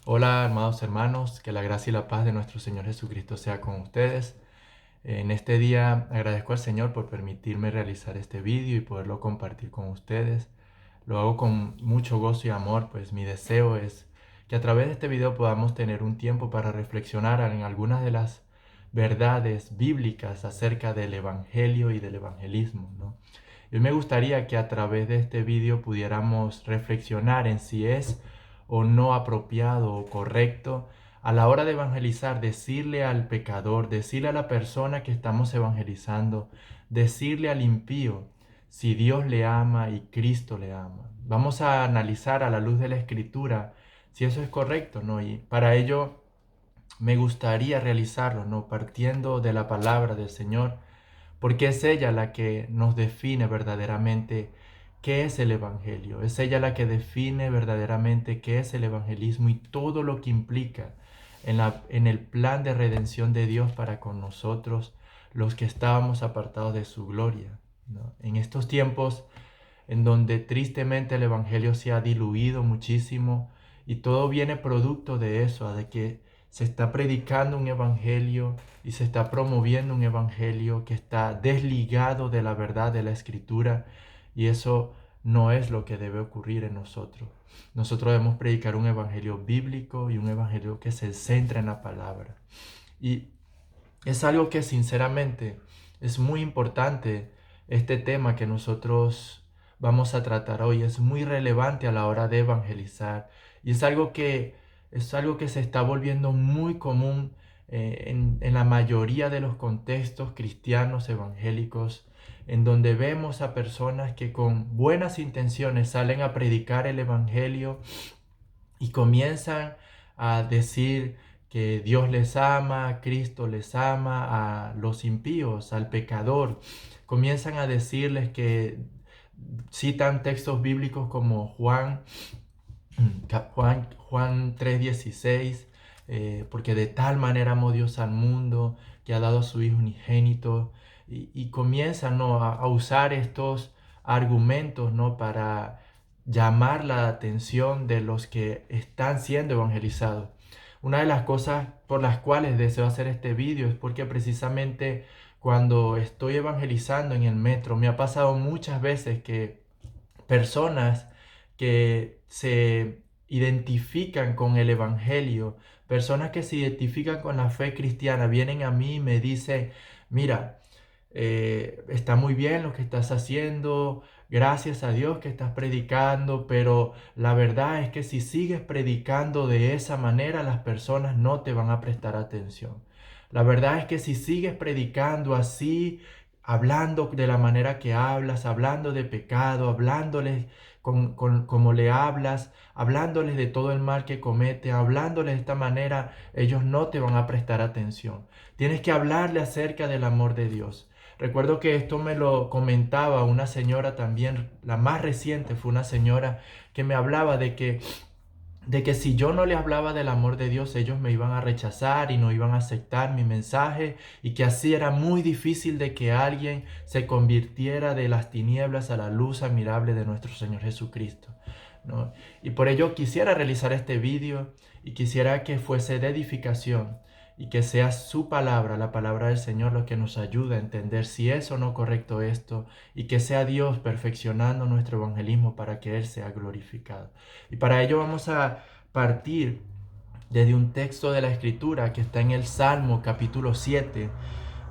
Hola, amados hermanos, que la gracia y la paz de nuestro Señor Jesucristo sea con ustedes. En este día agradezco al Señor por permitirme realizar este vídeo y poderlo compartir con ustedes. Lo hago con mucho gozo y amor, pues mi deseo es que a través de este video podamos tener un tiempo para reflexionar en algunas de las verdades bíblicas acerca del Evangelio y del evangelismo, ¿no? Y me gustaría que a través de este vídeo pudiéramos reflexionar en si es o no apropiado o correcto a la hora de evangelizar, decirle al pecador, decirle a la persona que estamos evangelizando, decirle al impío si Dios le ama y Cristo le ama. Vamos a analizar a la luz de la Escritura si eso es correcto, ¿no? Y para ello me gustaría realizarlo, ¿no? Partiendo de la palabra del Señor, porque es ella la que nos define verdaderamente qué es el Evangelio. Es ella la que define verdaderamente qué es el evangelismo y todo lo que implica en el plan de redención de Dios para con nosotros, los que estábamos apartados de su gloria, ¿no? En estos tiempos en donde tristemente el Evangelio se ha diluido muchísimo y todo viene producto de eso, de que se está predicando un Evangelio y se está promoviendo un Evangelio que está desligado de la verdad de la Escritura, y eso no es lo que debe ocurrir en nosotros. Nosotros debemos predicar un Evangelio bíblico y un Evangelio que se centra en la palabra. Y es algo que sinceramente es muy importante. Este tema que nosotros vamos a tratar hoy es muy relevante a la hora de evangelizar, y es algo que se está volviendo muy común en la mayoría de los contextos cristianos evangélicos, en donde vemos a personas que con buenas intenciones salen a predicar el evangelio y comienzan a decir que Dios les ama, Cristo les ama, a los impíos, al pecador. Comienzan a decirles que citan textos bíblicos como Juan 3:16, porque de tal manera amó Dios al mundo que ha dado a su Hijo unigénito, y comienzan, ¿no?, a usar estos argumentos, ¿no?, para llamar la atención de los que están siendo evangelizados. Una de las cosas por las cuales deseo hacer este vídeo es porque precisamente cuando estoy evangelizando en el metro me ha pasado muchas veces que personas que se identifican con el Evangelio, personas que se identifican con la fe cristiana, vienen a mí y me dicen: mira, está muy bien lo que estás haciendo, gracias a Dios que estás predicando, pero la verdad es que si sigues predicando de esa manera, las personas no te van a prestar atención. La verdad es que si sigues predicando así, hablando de la manera que hablas, hablando de pecado, hablándoles como le hablas, hablándoles de todo el mal que comete, hablándoles de esta manera, ellos no te van a prestar atención. Tienes que hablarle acerca del amor de Dios. Recuerdo que esto me lo comentaba una señora también, la más reciente fue una señora que me hablaba de que si yo no le hablaba del amor de Dios, ellos me iban a rechazar y no iban a aceptar mi mensaje, y que así era muy difícil de que alguien se convirtiera de las tinieblas a la luz admirable de nuestro Señor Jesucristo, ¿no? Y por ello quisiera realizar este vídeo y quisiera que fuese de edificación y que sea su palabra, la palabra del Señor, lo que nos ayude a entender si es o no correcto esto, y que sea Dios perfeccionando nuestro evangelismo para que Él sea glorificado. Y para ello vamos a partir desde un texto de la Escritura que está en el Salmo capítulo 7.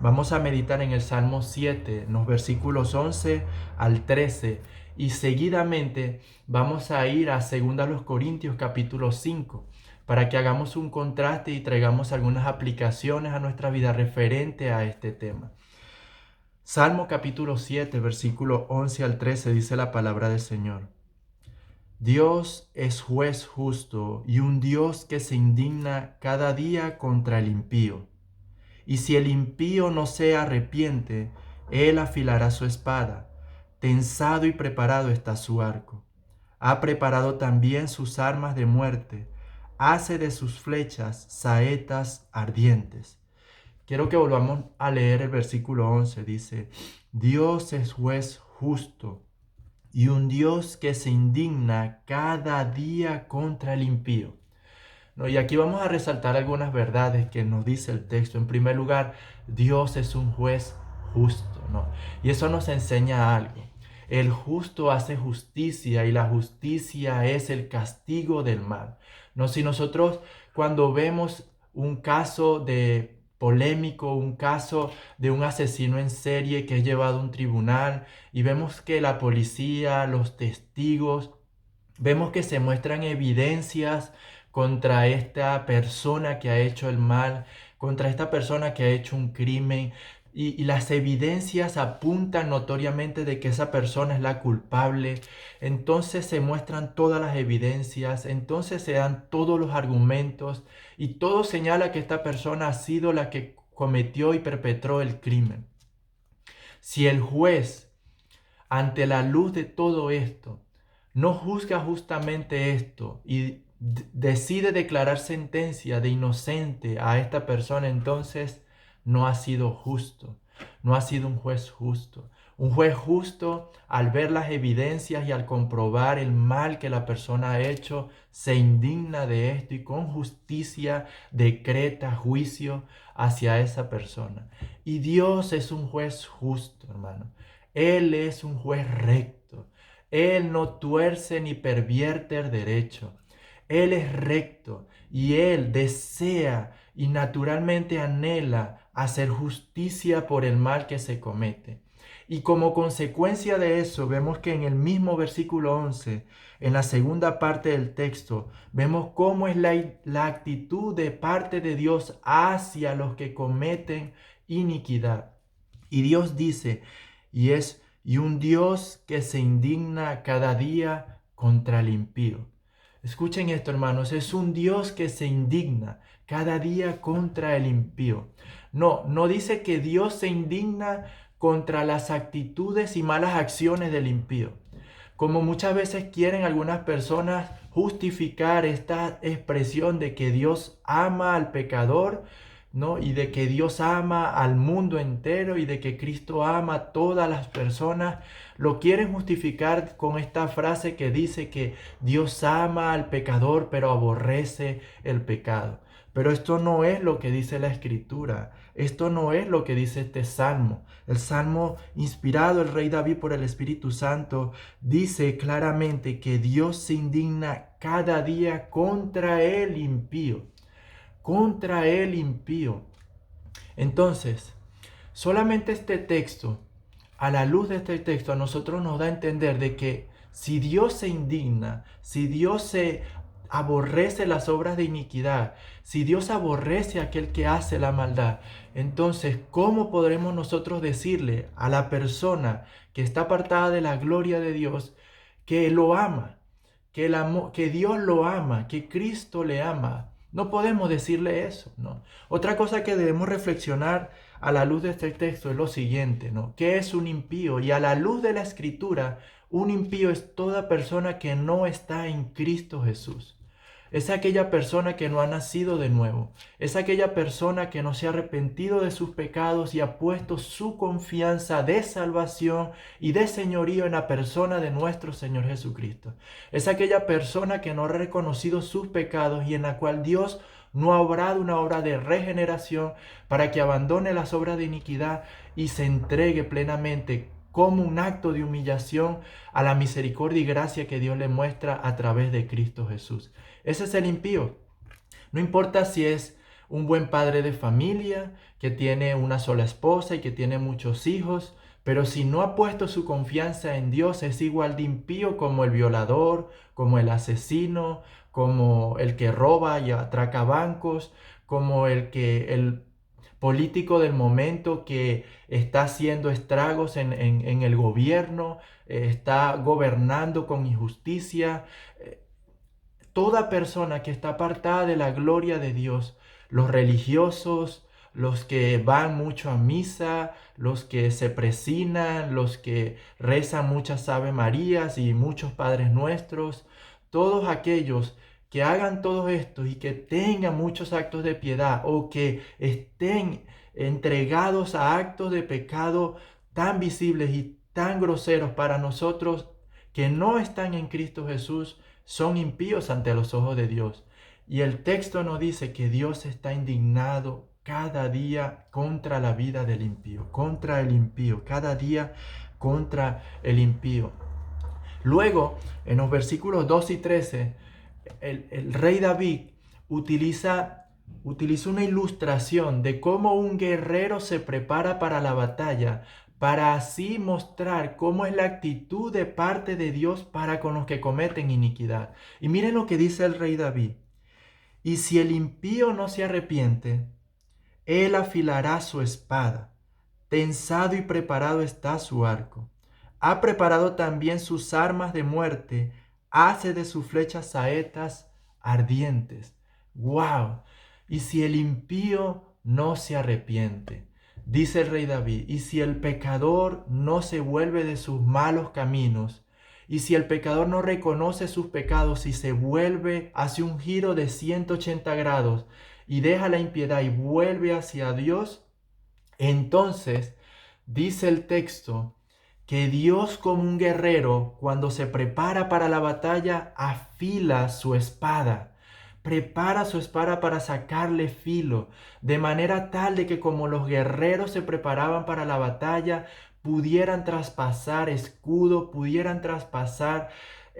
Vamos a meditar en el Salmo 7, en los versículos 11 al 13, y seguidamente vamos a ir a 2 Corintios capítulo 5 para que hagamos un contraste y traigamos algunas aplicaciones a nuestra vida referente a este tema. Salmo capítulo 7, versículo 11 al 13 dice la palabra del Señor: Dios es juez justo y un Dios que se indigna cada día contra el impío. Y si el impío no se arrepiente, él afilará su espada. Tensado y preparado está su arco. Ha preparado también sus armas de muerte. Hace de sus flechas saetas ardientes. Quiero que volvamos a leer el versículo 11. Dice: Dios es juez justo y un Dios que se indigna cada día contra el impío. ¿no? Y aquí vamos a resaltar algunas verdades que nos dice el texto. En primer lugar, Dios es un juez justo, ¿no? Y eso nos enseña algo. El justo hace justicia y la justicia es el castigo del mal, ¿no? Si nosotros cuando vemos un caso de polémico, un caso de un asesino en serie que es llevado a un tribunal y vemos que la policía, los testigos, vemos que se muestran evidencias contra esta persona que ha hecho el mal, contra esta persona que ha hecho un crimen, y las evidencias apuntan notoriamente de que esa persona es la culpable. Entonces se muestran todas las evidencias, entonces se dan todos los argumentos y todo señala que esta persona ha sido la que cometió y perpetró el crimen. Si el juez, ante la luz de todo esto, no juzga justamente esto y decide declarar sentencia de inocente a esta persona, entonces no ha sido justo, no ha sido un juez justo. Un juez justo, al ver las evidencias y al comprobar el mal que la persona ha hecho, se indigna de esto y con justicia decreta juicio hacia esa persona. Y Dios es un juez justo, hermano. Él es un juez recto. Él no tuerce ni pervierte el derecho. Él es recto y Él desea y naturalmente anhela hacer justicia por el mal que se comete. Y como consecuencia de eso, vemos que en el mismo versículo 11, en la segunda parte del texto, vemos cómo es la actitud de parte de Dios hacia los que cometen iniquidad. Y Dios dice, y un Dios que se indigna cada día contra el impío. Escuchen esto, hermanos, es un Dios que se indigna cada día contra el impío. No dice que Dios se indigna contra las actitudes y malas acciones del impío. Como muchas veces quieren algunas personas justificar esta expresión de que Dios ama al pecador, ¿no? Y de que Dios ama al mundo entero y de que Cristo ama a todas las personas, lo quieren justificar con esta frase que dice que Dios ama al pecador pero aborrece el pecado. Pero esto no es lo que dice la Escritura. Esto no es lo que dice este salmo. El salmo inspirado el rey David por el Espíritu Santo dice claramente que Dios se indigna cada día contra el impío. Contra el impío. Entonces, solamente este texto, a la luz de este texto, a nosotros nos da a entender de que si Dios se indigna, si Dios se aborrece las obras de iniquidad, si Dios aborrece a aquel que hace la maldad, entonces, ¿cómo podremos nosotros decirle a la persona que está apartada de la gloria de Dios que lo ama, que Dios lo ama, que Cristo le ama? No podemos decirle eso, ¿no? Otra cosa que debemos reflexionar a la luz de este texto es lo siguiente, ¿no? ¿Qué es un impío? Y a la luz de la Escritura, un impío es toda persona que no está en Cristo Jesús. Es aquella persona que no ha nacido de nuevo. Es aquella persona que no se ha arrepentido de sus pecados y ha puesto su confianza de salvación y de señorío en la persona de nuestro Señor Jesucristo. Es aquella persona que no ha reconocido sus pecados y en la cual Dios no ha obrado una obra de regeneración para que abandone las obras de iniquidad y se entregue plenamente como un acto de humillación a la misericordia y gracia que Dios le muestra a través de Cristo Jesús. Ese es el impío. No importa si es un buen padre de familia, que tiene una sola esposa y que tiene muchos hijos, pero si no ha puesto su confianza en Dios, es igual de impío como el violador, como el asesino, como el que roba y atraca bancos, como el político del momento que está haciendo estragos en el gobierno, está gobernando con injusticia. Toda persona que está apartada de la gloria de Dios, los religiosos, los que van mucho a misa, los que se presinan, los que rezan muchas Ave Marías y muchos Padres Nuestros, todos aquellos que hagan todo esto y que tengan muchos actos de piedad o que estén entregados a actos de pecado tan visibles y tan groseros para nosotros que no están en Cristo Jesús, son impíos ante los ojos de Dios. Y el texto nos dice que Dios está indignado cada día contra la vida del impío, contra el impío, cada día contra el impío. Luego, en los versículos 2 y 13, el rey David utiliza una ilustración de cómo un guerrero se prepara para la batalla, para así mostrar cómo es la actitud de parte de Dios para con los que cometen iniquidad. Y miren lo que dice el rey David. Y si el impío no se arrepiente, él afilará su espada. Tensado y preparado está su arco. Ha preparado también sus armas de muerte. Hace de sus flechas saetas ardientes. ¡Wow! Y si el impío no se arrepiente, dice el rey David, y si el pecador no se vuelve de sus malos caminos, y si el pecador no reconoce sus pecados y se vuelve, hace un giro de 180 grados y deja la impiedad y vuelve hacia Dios, entonces dice el texto que Dios, como un guerrero, cuando se prepara para la batalla, afila su espada. Prepara su espada para sacarle filo, de manera tal de que como los guerreros se preparaban para la batalla, pudieran traspasar escudo, pudieran traspasar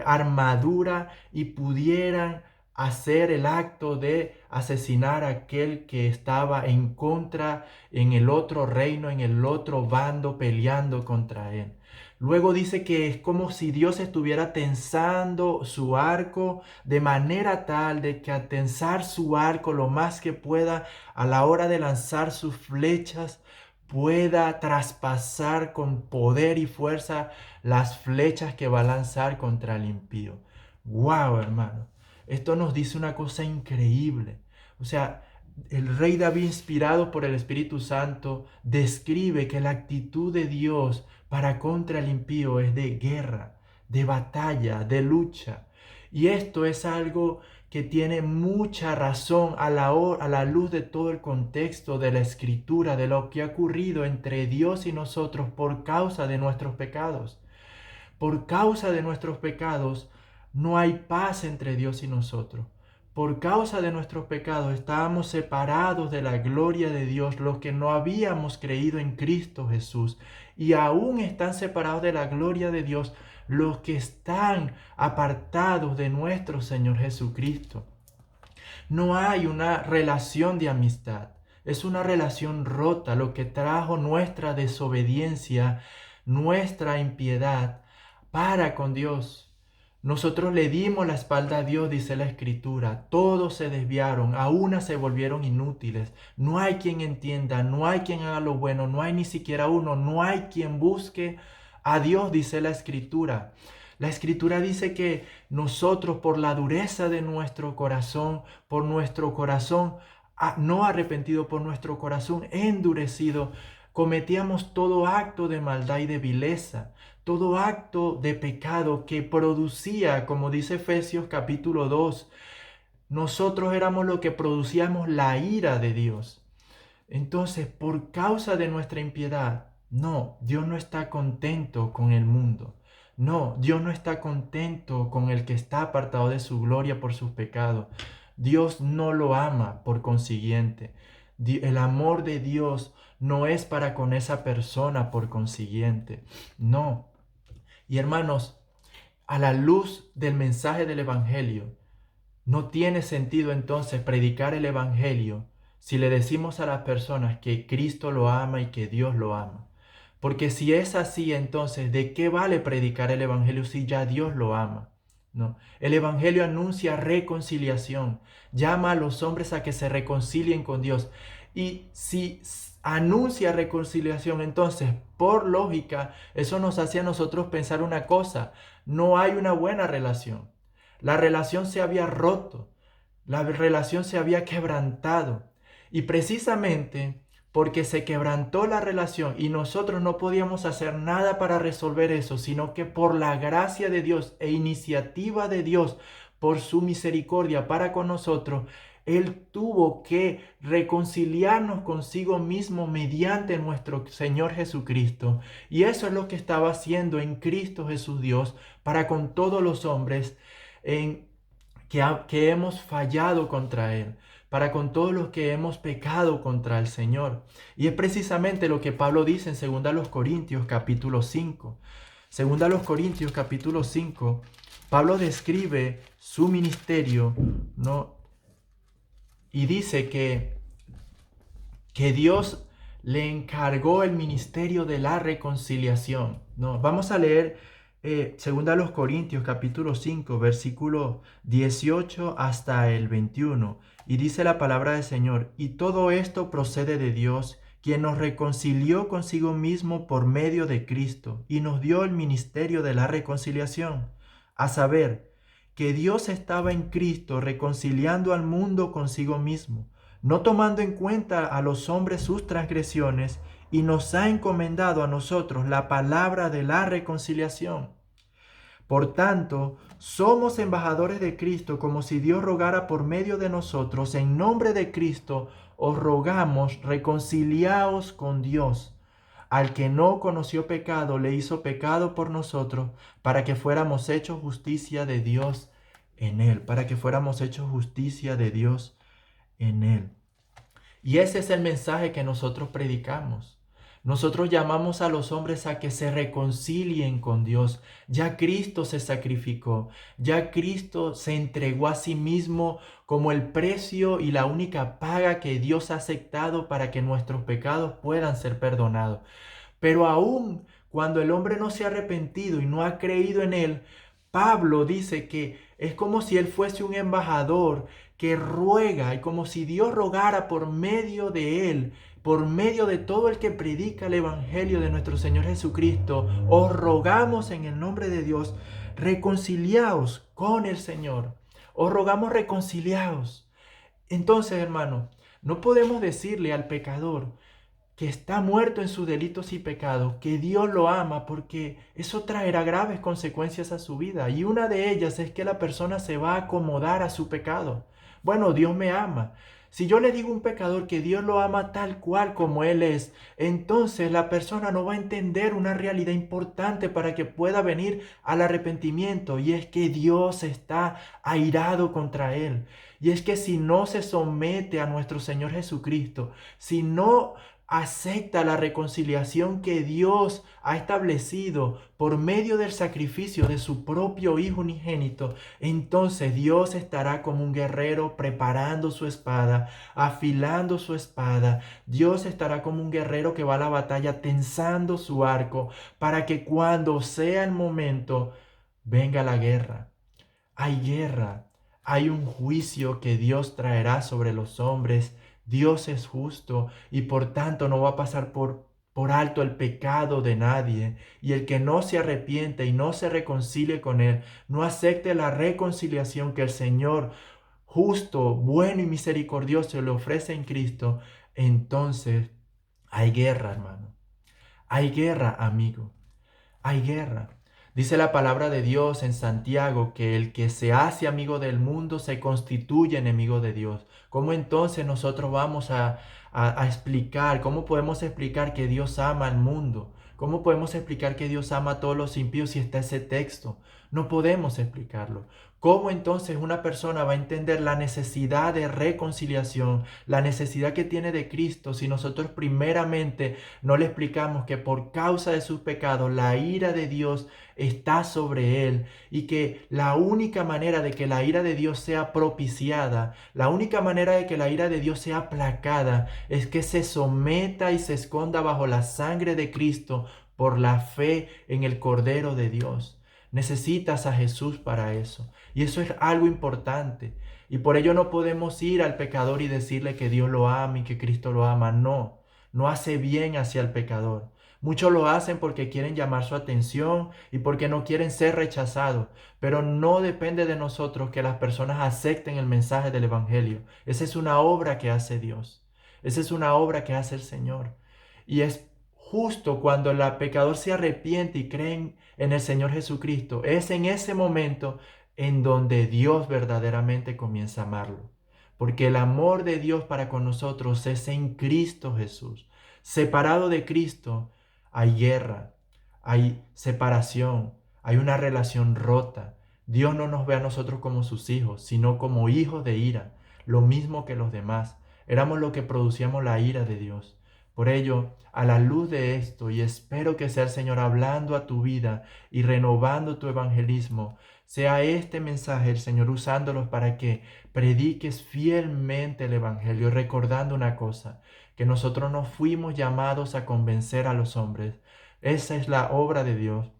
armadura y pudieran hacer el acto de asesinar a aquel que estaba en contra, en el otro reino, en el otro bando, peleando contra él. Luego dice que es como si Dios estuviera tensando su arco de manera tal de que al tensar su arco lo más que pueda a la hora de lanzar sus flechas, pueda traspasar con poder y fuerza las flechas que va a lanzar contra el impío. ¡Wow, hermano! Esto nos dice una cosa increíble. O sea, el rey David, inspirado por el Espíritu Santo, describe que la actitud de Dios para contra el impío es de guerra, de batalla, de lucha. Y esto es algo que tiene mucha razón a la luz de todo el contexto de la Escritura, de lo que ha ocurrido entre Dios y nosotros por causa de nuestros pecados. Por causa de nuestros pecados no hay paz entre Dios y nosotros. Por causa de nuestros pecados estábamos separados de la gloria de Dios, los que no habíamos creído en Cristo Jesús. Y aún están separados de la gloria de Dios los que están apartados de nuestro Señor Jesucristo. No hay una relación de amistad. Es una relación rota, lo que trajo nuestra desobediencia, nuestra impiedad para con Dios. Nosotros le dimos la espalda a Dios, dice la Escritura. Todos se desviaron, a una se volvieron inútiles. No hay quien entienda, no hay quien haga lo bueno, no hay ni siquiera uno, no hay quien busque a Dios, dice la Escritura. La Escritura dice que nosotros por la dureza de nuestro corazón, por nuestro corazón no arrepentido, por nuestro corazón endurecido, cometíamos todo acto de maldad y de vileza, todo acto de pecado que producía, como dice Efesios capítulo 2, nosotros éramos lo que producíamos la ira de Dios. Entonces, por causa de nuestra impiedad, no, Dios no está contento con el mundo. No, Dios no está contento con el que está apartado de su gloria por sus pecados. Dios no lo ama por consiguiente. El amor de Dios no es para con esa persona por consiguiente. No. Y hermanos, a la luz del mensaje del Evangelio, no tiene sentido entonces predicar el Evangelio si le decimos a las personas que Cristo lo ama y que Dios lo ama. Porque si es así, entonces, ¿de qué vale predicar el Evangelio si ya Dios lo ama? No. El Evangelio anuncia reconciliación, llama a los hombres a que se reconcilien con Dios. Y si anuncia reconciliación, entonces, por lógica, eso nos hace a nosotros pensar una cosa: no hay una buena relación. La relación se había roto, la relación se había quebrantado. Y precisamente porque se quebrantó la relación y nosotros no podíamos hacer nada para resolver eso, sino que por la gracia de Dios e iniciativa de Dios, por su misericordia para con nosotros, Él tuvo que reconciliarnos consigo mismo mediante nuestro Señor Jesucristo. Y eso es lo que estaba haciendo en Cristo Jesús Dios para con todos los hombres, en que hemos fallado contra Él, para con todos los que hemos pecado contra el Señor. Y es precisamente lo que Pablo dice en 2 Corintios capítulo 5. 2 Corintios capítulo 5, Pablo describe su ministerio, ¿no? Y dice que Dios le encargó el ministerio de la reconciliación, ¿no? Vamos a leer 2 Corintios capítulo 5, versículo 18 hasta el 21. Y dice la palabra del Señor: y todo esto procede de Dios, quien nos reconcilió consigo mismo por medio de Cristo, y nos dio el ministerio de la reconciliación, a saber, que Dios estaba en Cristo reconciliando al mundo consigo mismo, no tomando en cuenta a los hombres sus transgresiones, y nos ha encomendado a nosotros la palabra de la reconciliación. Por tanto, somos embajadores de Cristo, como si Dios rogara por medio de nosotros. En nombre de Cristo os rogamos, reconciliaos con Dios. Al que no conoció pecado, le hizo pecado por nosotros, para que fuéramos hechos justicia de Dios en él, para que fuéramos hechos justicia de Dios en él. Y ese es el mensaje que nosotros predicamos. Nosotros llamamos a los hombres a que se reconcilien con Dios. Ya Cristo se sacrificó, ya Cristo se entregó a sí mismo como el precio y la única paga que Dios ha aceptado para que nuestros pecados puedan ser perdonados. Pero aún cuando el hombre no se ha arrepentido y no ha creído en él, Pablo dice que es como si él fuese un embajador que ruega, y como si Dios rogara por medio de él, por medio de todo el que predica el evangelio de nuestro Señor Jesucristo. Os rogamos en el nombre de Dios, reconciliaos con el Señor. Os rogamos, reconciliaos. Entonces, hermano, no podemos decirle al pecador que está muerto en sus delitos y pecados, que Dios lo ama, porque eso traerá graves consecuencias a su vida. Y una de ellas es que la persona se va a acomodar a su pecado. Bueno, Dios me ama. Si yo le digo a un pecador que Dios lo ama tal cual como Él es, entonces la persona no va a entender una realidad importante para que pueda venir al arrepentimiento, y es que Dios está airado contra él. Y es que si no se somete a nuestro Señor Jesucristo, si no acepta la reconciliación que Dios ha establecido por medio del sacrificio de su propio Hijo unigénito, entonces Dios estará como un guerrero preparando su espada, afilando su espada. Dios estará como un guerrero que va a la batalla tensando su arco, para que cuando sea el momento venga la guerra. Hay guerra, hay un juicio que Dios traerá sobre los hombres. Dios es justo y por tanto no va a pasar por alto el pecado de nadie. Y el que no se arrepiente y no se reconcilie con Él, no acepte la reconciliación que el Señor justo, bueno y misericordioso le ofrece en Cristo, entonces hay guerra, hermano. Hay guerra, amigo. Hay guerra. Dice la palabra de Dios en Santiago que el que se hace amigo del mundo se constituye enemigo de Dios. ¿Cómo entonces nosotros vamos a explicar, cómo podemos explicar que Dios ama al mundo? ¿Cómo podemos explicar que Dios ama a todos los impíos si está ese texto? No podemos explicarlo. ¿Cómo entonces una persona va a entender la necesidad de reconciliación, la necesidad que tiene de Cristo, si nosotros primeramente no le explicamos que por causa de sus pecados la ira de Dios está sobre él, y que la única manera de que la ira de Dios sea propiciada, la única manera de que la ira de Dios sea aplacada, es que se someta y se esconda bajo la sangre de Cristo por la fe en el Cordero de Dios? Necesitas a Jesús para eso. Y eso es algo importante. Y por ello no podemos ir al pecador y decirle que Dios lo ama y que Cristo lo ama. No, no hace bien hacia el pecador. Muchos lo hacen porque quieren llamar su atención y porque no quieren ser rechazados. Pero no depende de nosotros que las personas acepten el mensaje del Evangelio. Esa es una obra que hace Dios. Esa es una obra que hace el Señor. Y es justo cuando el pecador se arrepiente y cree en el Señor Jesucristo, es en ese momento en donde Dios verdaderamente comienza a amarlo. Porque el amor de Dios para con nosotros es en Cristo Jesús. Separado de Cristo hay guerra, hay separación, hay una relación rota. Dios no nos ve a nosotros como sus hijos, sino como hijos de ira, lo mismo que los demás. Éramos lo que producíamos la ira de Dios. Por ello, a la luz de esto, y espero que sea el Señor hablando a tu vida y renovando tu evangelismo, sea este mensaje el Señor usándolos para que prediques fielmente el Evangelio, recordando una cosa, que nosotros no fuimos llamados a convencer a los hombres. Esa es la obra de Dios,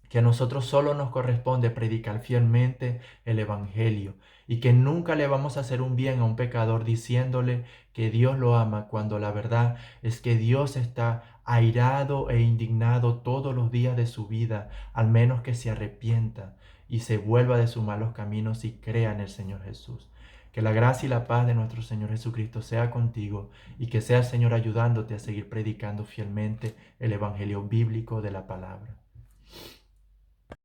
que a nosotros solo nos corresponde predicar fielmente el Evangelio y que nunca le vamos a hacer un bien a un pecador diciéndole que Dios lo ama, cuando la verdad es que Dios está airado e indignado todos los días de su vida, al menos que se arrepienta y se vuelva de sus malos caminos y crea en el Señor Jesús. Que la gracia y la paz de nuestro Señor Jesucristo sea contigo y que sea el Señor ayudándote a seguir predicando fielmente el Evangelio bíblico de la palabra.